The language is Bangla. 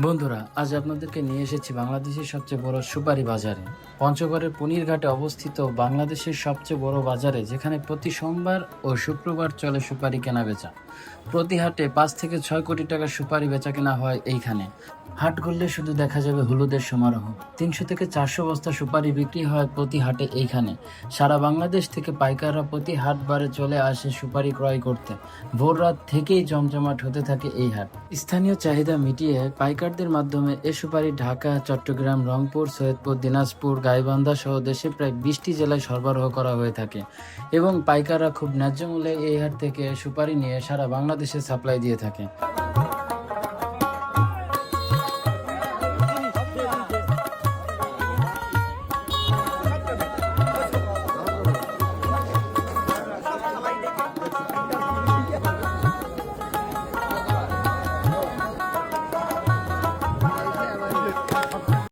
বন্ধুরা, আজ আপনাদেরকে নিয়ে এসেছি বাংলাদেশের সবচেয়ে বড় সুপারি বাজারে। পঞ্চগড়ের পনিরঘাটে অবস্থিত বাংলাদেশের সবচেয়ে বড় বাজারে, যেখানে প্রতি সোমবার ও শুক্রবার চলে সুপারি কেনাবেচা। প্রতি হাটে 5 থেকে 6 কোটি টাকার সুপারি বেচা কেনা হয় এইখানে। হাট ঘুরলে শুধু দেখা যাবে হলুদের সমারোহ। 300 থেকে 400 বস্তা সুপারি বিক্রি হয় প্রতি হাটে এইখানে। সারা বাংলাদেশ থেকে পাইকাররা প্রতি হাটবারে চলে আসে সুপারি ক্রয় করতে। ভোর রাত থেকেই জমজমাট হতে থাকে এই হাট। স্থানীয় চাহিদা মিটিয়ে পাইকারদের মাধ্যমে এ সুপারি ঢাকা, চট্টগ্রাম, রংপুর, সৈয়দপুর, দিনাজপুর, গাইবান্ধা সহ দেশে প্রায় 20টি জেলায় সরবরাহ করা হয়ে থাকে এবং পাইকাররা খুব ন্যায্য মূল্যে এই হাট থেকে সুপারি নিয়ে সারা বাংলাদেশে সাপ্লাই দিয়ে থাকে।